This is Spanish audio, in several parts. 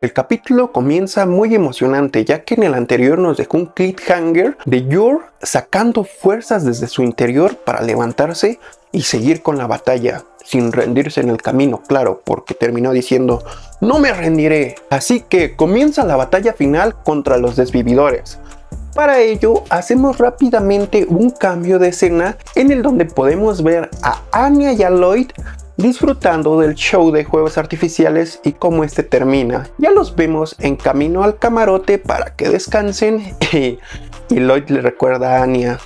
El capítulo comienza muy emocionante, ya que en el anterior nos dejó un cliffhanger de Yor sacando fuerzas desde su interior para levantarse y seguir con la batalla, sin rendirse en el camino, claro, porque terminó diciendo "no me rendiré". Así que comienza la batalla final contra los desvividores. Para ello hacemos rápidamente un cambio de escena en el donde podemos ver a Anya y a Lloyd disfrutando del show de juegos artificiales y cómo este termina. Ya los vemos en camino al camarote para que descansen y Lloyd le recuerda a Anya: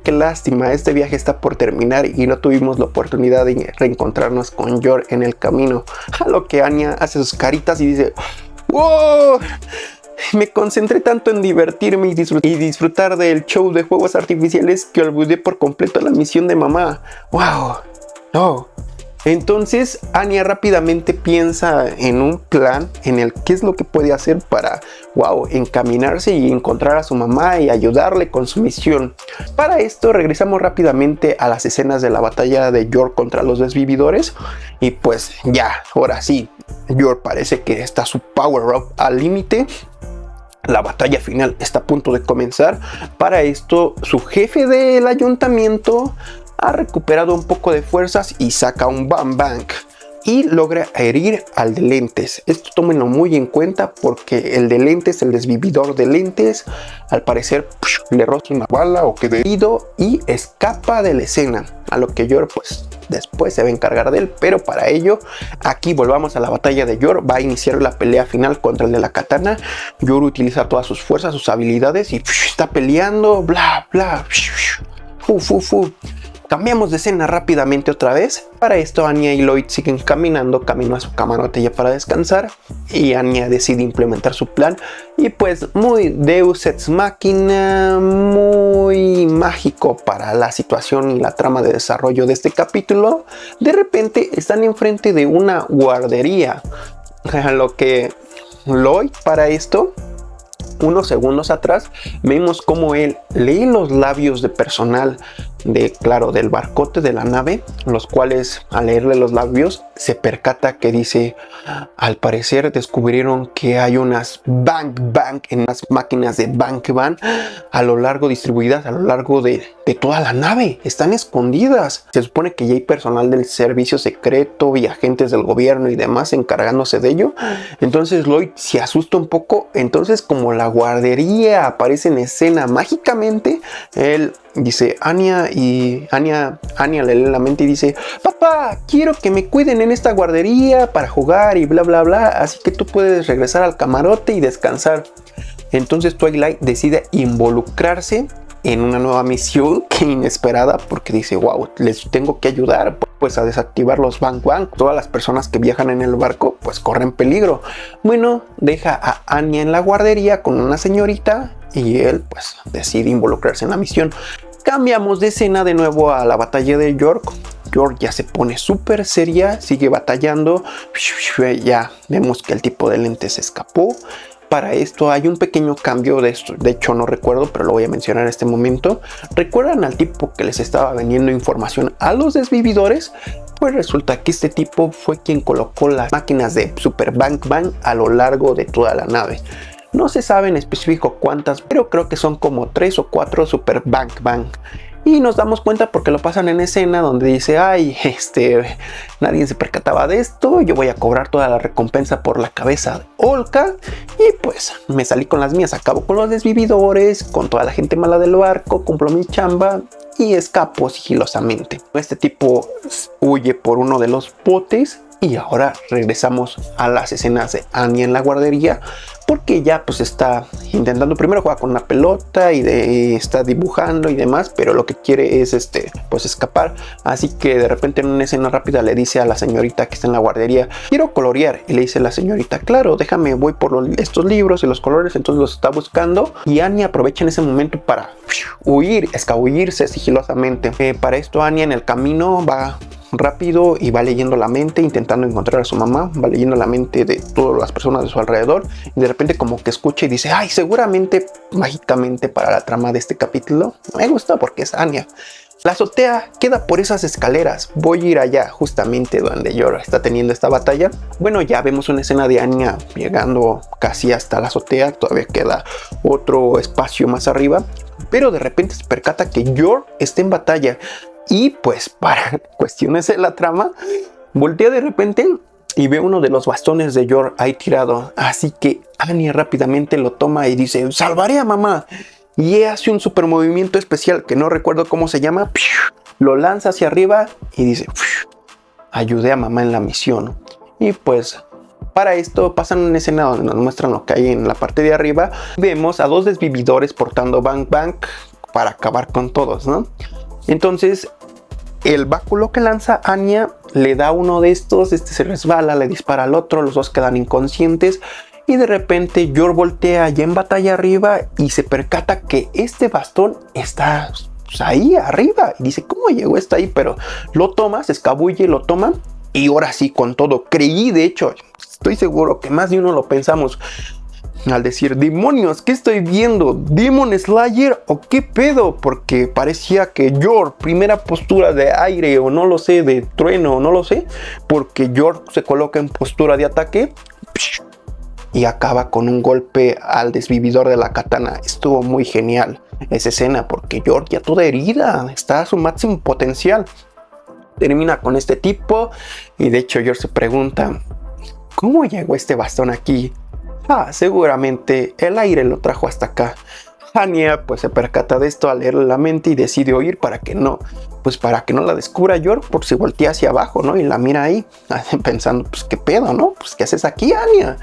qué lástima, este viaje está por terminar y no tuvimos la oportunidad de reencontrarnos con Yor en el camino. A lo que Anya hace sus caritas y dice: ¡wow! Me concentré tanto en divertirme y disfrutar del show de juegos artificiales que olvidé por completo la misión de mamá. ¡Wow! ¡No! Entonces Anya rápidamente piensa en un plan en el qué es lo que puede hacer para, encaminarse y encontrar a su mamá y ayudarle con su misión. Para esto regresamos rápidamente a las escenas de la batalla de Yor contra los desvividores y pues ya, ahora sí, Yor parece que está su power up al límite. La batalla final está a punto de comenzar. Para esto su jefe del ayuntamiento ha recuperado un poco de fuerzas y saca un Bang Bang y logra herir al de lentes. Esto tómenlo muy en cuenta porque el de lentes, el desvividor de lentes, al parecer le roza una bala o queda herido y escapa de la escena, a lo que Yor pues después se va a encargar de él. Pero para ello aquí volvamos a la batalla de Yor. Va a iniciar la pelea final contra el de la katana. Yor utiliza todas sus fuerzas, sus habilidades y está peleando, bla bla. Cambiamos de escena rápidamente otra vez. Para esto Anya y Lloyd siguen caminando camino a su camarote ya para descansar y Anya decide implementar su plan y pues muy Deus Ex Machina, muy mágico para la situación y la trama de desarrollo de este capítulo. De repente están enfrente de una guardería, a lo que Lloyd para esto, unos segundos atrás, vemos como él lee los labios de personal del barcote de la nave, los cuales al leerle los labios se percata que dice: al parecer descubrieron que hay unas Bang Bang en las máquinas de Bang Bang distribuidas a lo largo de toda la nave, están escondidas. Se supone que ya hay personal del servicio secreto y agentes del gobierno y demás encargándose de ello. Entonces Lloyd se asusta un poco. Entonces, como la guardería aparece en escena mágicamente, él dice Anya le lee la mente y dice: papá, quiero que me cuiden en esta guardería para jugar y bla bla bla, así que tú puedes regresar al camarote y descansar. Entonces Twilight decide involucrarse en una nueva misión que inesperada, porque dice: les tengo que ayudar pues a desactivar los Bang Bang. Todas las personas que viajan en el barco pues corren peligro. Bueno, deja a Anya en la guardería con una señorita y él pues decide involucrarse en la misión. Cambiamos de escena de nuevo a la batalla de York. York ya se pone súper seria, sigue batallando. Ya vemos que el tipo de lentes se escapó. Para esto hay un pequeño cambio de esto. De hecho no recuerdo, pero lo voy a mencionar en este momento. ¿Recuerdan al tipo que les estaba vendiendo información a los desvividores? Pues resulta que este tipo fue quien colocó las máquinas de Super Bang Bang a lo largo de toda la nave. No se sabe en específico cuántas, pero creo que son como 3 o 4 Super Bang Bang. Y nos damos cuenta porque lo pasan en escena donde dice: nadie se percataba de esto, yo voy a cobrar toda la recompensa por la cabeza de Olka y pues me salí con las mías, acabo con los desvividores, con toda la gente mala del barco, cumplo mi chamba y escapo sigilosamente. Este tipo huye por uno de los botes. Y ahora regresamos a las escenas de Anya en la guardería, porque ya pues está intentando, primero jugar con una pelota y está dibujando y demás, pero lo que quiere es pues escapar. Así que de repente en una escena rápida le dice a la señorita que está en la guardería: quiero colorear. Y le dice la señorita: claro, déjame, voy por estos libros y los colores. Entonces los está buscando y Anya aprovecha en ese momento para escabullirse sigilosamente. Para esto Anya en el camino va rápido y va leyendo la mente, intentando encontrar a su mamá, va leyendo la mente de todas las personas de su alrededor y de repente como que escucha y dice, ay, seguramente mágicamente para la trama de este capítulo me gusta porque es Anya. La azotea queda por esas escaleras. Voy a ir allá, justamente donde Yor está teniendo esta batalla. Bueno, ya vemos una escena de Anya llegando casi hasta la azotea. Todavía queda otro espacio más arriba. Pero de repente se percata que Yor está en batalla. Y pues para cuestiones de la trama, voltea de repente y ve uno de los bastones de Yor ahí tirado. Así que Anya rápidamente lo toma y dice, salvaré a mamá. Y hace un super movimiento especial que no recuerdo cómo se llama. Lo lanza hacia arriba y dice, ayudé a mamá en la misión. Y pues para esto pasan una escena donde nos muestran lo que hay en la parte de arriba. Vemos a dos desvividores portando Bang Bang para acabar con todos, ¿no? Entonces el báculo que lanza Anya le da uno de estos, este se resbala, le dispara al otro, los dos quedan inconscientes. Y de repente Yor voltea ya en batalla arriba y se percata que este bastón está pues, ahí arriba. Y dice, ¿cómo llegó hasta ahí? Pero lo toma, se escabulle, lo toma. Y ahora sí, con todo, creí, de hecho, estoy seguro que más de uno lo pensamos. Al decir, demonios, ¿qué estoy viendo? ¿Demon Slayer o qué pedo? Porque parecía que Yor, primera postura de aire o no lo sé, de trueno, no lo sé. Porque Yor se coloca en postura de ataque y acaba con un golpe al desvividor de la katana. Estuvo muy genial esa escena porque Yor ya toda herida, está a su máximo potencial. Termina con este tipo y de hecho Yor se pregunta, ¿cómo llegó este bastón aquí? Seguramente el aire lo trajo hasta acá. Anya pues se percata de esto al leerle la mente y decide huir para que no la descubra Yor, por si voltea hacia abajo, ¿no? Y la mira ahí, pensando, pues qué pedo, ¿no? Pues qué haces aquí, Anya.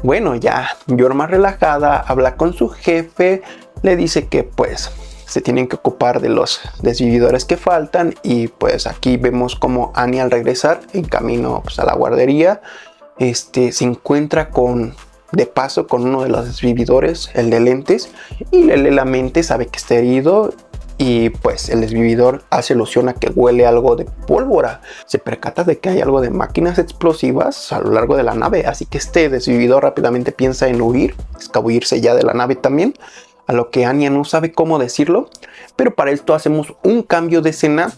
Bueno, ya Yor más relajada, habla con su jefe, le dice que pues se tienen que ocupar de los desvividores que faltan y pues aquí vemos como Anya al regresar en camino pues, a la guardería, se encuentra de paso con uno de los desvividores, el de lentes, y le lee la mente, sabe que está herido y pues el desvividor hace alusión a que huele algo de pólvora. Se percata de que hay algo de máquinas explosivas a lo largo de la nave, así que este desvividor rápidamente piensa en huir, escabullirse ya de la nave también, a lo que Anya no sabe cómo decirlo, pero para esto hacemos un cambio de escena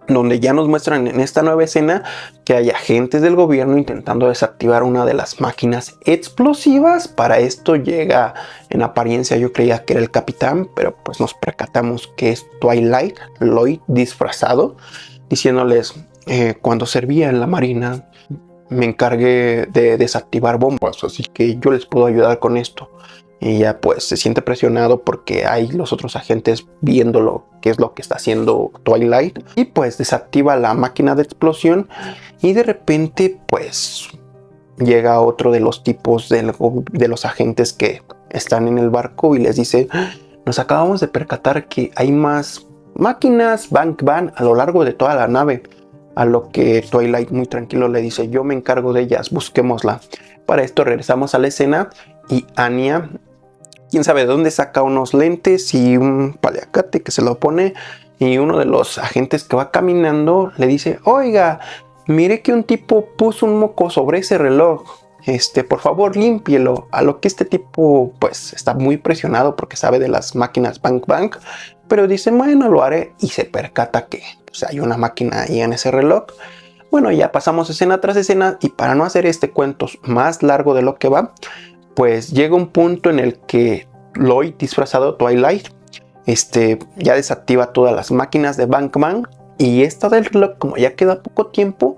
donde ya nos muestran en esta nueva escena que hay agentes del gobierno intentando desactivar una de las máquinas explosivas. Para esto llega en apariencia, yo creía que era el capitán, pero pues nos percatamos que es Twilight, Lloyd disfrazado, diciéndoles, cuando servía en la marina me encargué de desactivar bombas, así que yo les puedo ayudar con esto. Y ya pues se siente presionado porque hay los otros agentes viendo qué es lo que está haciendo Twilight. Y pues desactiva la máquina de explosión y de repente pues llega otro de los tipos de los agentes que están en el barco y les dice, nos acabamos de percatar que hay más máquinas Bang Bang a lo largo de toda la nave. A lo que Twilight muy tranquilo le dice, yo me encargo de ellas, busquémosla. Para esto regresamos a la escena y Anya, quién sabe de dónde, saca unos lentes y un paliacate que se lo pone, y uno de los agentes que va caminando le dice, oiga, mire que un tipo puso un moco sobre ese reloj, por favor límpielo. A lo que este tipo pues está muy presionado porque sabe de las máquinas Bang Bang, pero dice, bueno, lo haré, y se percata que pues, hay una máquina ahí en ese reloj. Bueno, ya pasamos escena tras escena y para no hacer este cuento más largo de lo que va, pues llega un punto en el que Lloyd, disfrazado Twilight, ya desactiva todas las máquinas de Bang Bang, y esta del reloj, como ya queda poco tiempo,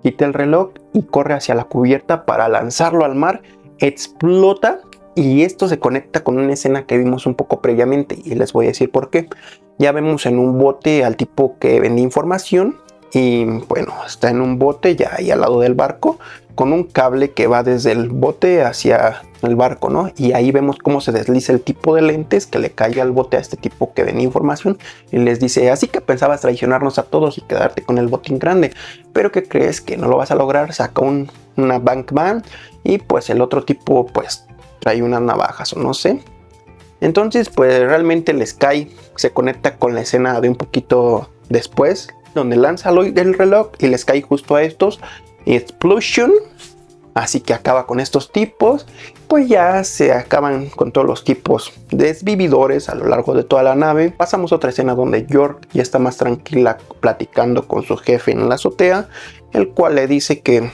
quita el reloj y corre hacia la cubierta para lanzarlo al mar. Explota y esto se conecta con una escena que vimos un poco previamente y les voy a decir por qué. Ya vemos en un bote al tipo que vende información y bueno, está en un bote ya ahí al lado del barco con un cable que va desde el bote hacia el barco, ¿no? Y ahí vemos cómo se desliza el tipo de lentes que le cae al bote a este tipo que vende información y les dice, así que pensabas traicionarnos a todos y quedarte con el botín grande, pero ¿qué crees? Que no lo vas a lograr. Saca una Bang Bang y pues el otro tipo pues trae unas navajas o no sé. Entonces pues realmente les cae, se conecta con la escena de un poquito después. donde lanza Lloyd el reloj y les cae justo a estos Explosion. Así que acaba con estos tipos. Pues ya se acaban con todos los tipos desvividores a lo largo de toda la nave. Pasamos a otra escena donde York ya está más tranquila platicando con su jefe en la azotea, el cual le dice que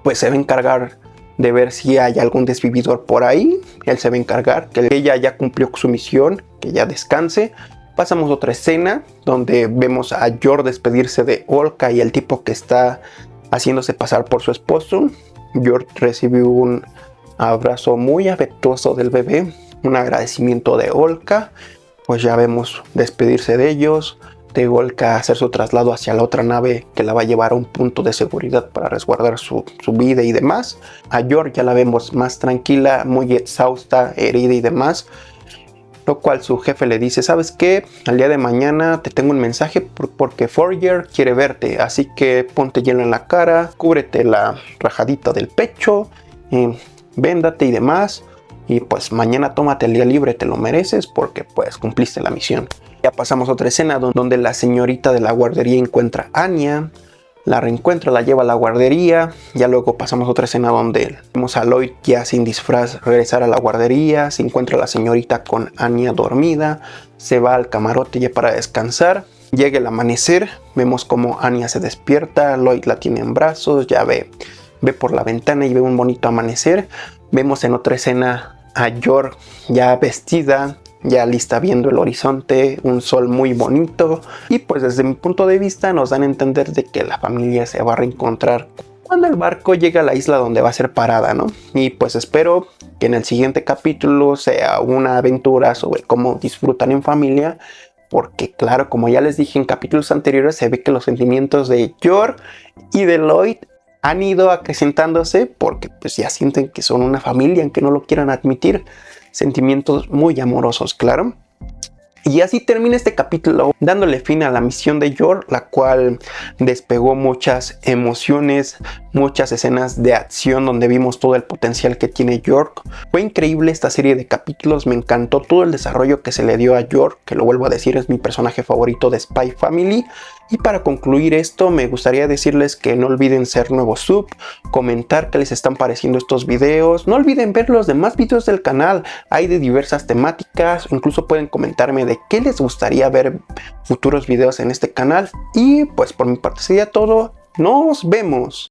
pues se va a encargar de ver si hay algún desvividor por ahí. Él se va a encargar, que ella ya cumplió su misión, que ya descanse. Pasamos a otra escena donde vemos a York despedirse de Olka y el tipo que está haciéndose pasar por su esposo. York recibió un abrazo muy afectuoso del bebé, un agradecimiento de Olka. Pues ya vemos despedirse de ellos, de Olka hacer su traslado hacia la otra nave que la va a llevar a un punto de seguridad para resguardar su vida y demás. A York ya la vemos más tranquila, muy exhausta, herida y demás, lo cual su jefe le dice: ¿sabes qué? Al día de mañana te tengo un mensaje porque Fourier quiere verte, así que ponte hielo en la cara, cúbrete la rajadita del pecho, véndate y demás, y pues mañana tómate el día libre, te lo mereces porque pues cumpliste la misión. Ya pasamos a otra escena donde la señorita de la guardería encuentra a Anya, la reencuentra, la lleva a la guardería. Ya luego pasamos a otra escena donde vemos a Lloyd ya sin disfraz regresar a la guardería. Se encuentra la señorita con Anya dormida, se va al camarote ya para descansar. Llega el amanecer, vemos como Anya se despierta, Lloyd la tiene en brazos, ya ve por la ventana y ve un bonito amanecer. Vemos en otra escena a York ya vestida, ya lista viendo el horizonte, un sol muy bonito, y pues desde mi punto de vista nos dan a entender de que la familia se va a reencontrar cuando el barco llegue a la isla donde va a ser parada, ¿no? Y pues espero que en el siguiente capítulo sea una aventura sobre cómo disfrutan en familia, porque claro, como ya les dije en capítulos anteriores, se ve que los sentimientos de York y de Lloyd han ido acrecentándose porque pues ya sienten que son una familia, aunque no lo quieran admitir. Sentimientos muy amorosos, claro. Y así termina este capítulo dándole fin a la misión de York, la cual despegó muchas emociones, muchas escenas de acción donde vimos todo el potencial que tiene York. Fue increíble esta serie de capítulos, me encantó todo el desarrollo que se le dio a York, que lo vuelvo a decir, es mi personaje favorito de Spy Family. Y para concluir esto, me gustaría decirles que no olviden ser nuevo sub, comentar qué les están pareciendo estos videos. No olviden ver los demás videos del canal, hay de diversas temáticas, incluso pueden comentarme de qué les gustaría ver futuros videos en este canal. Y pues por mi parte sería todo, nos vemos.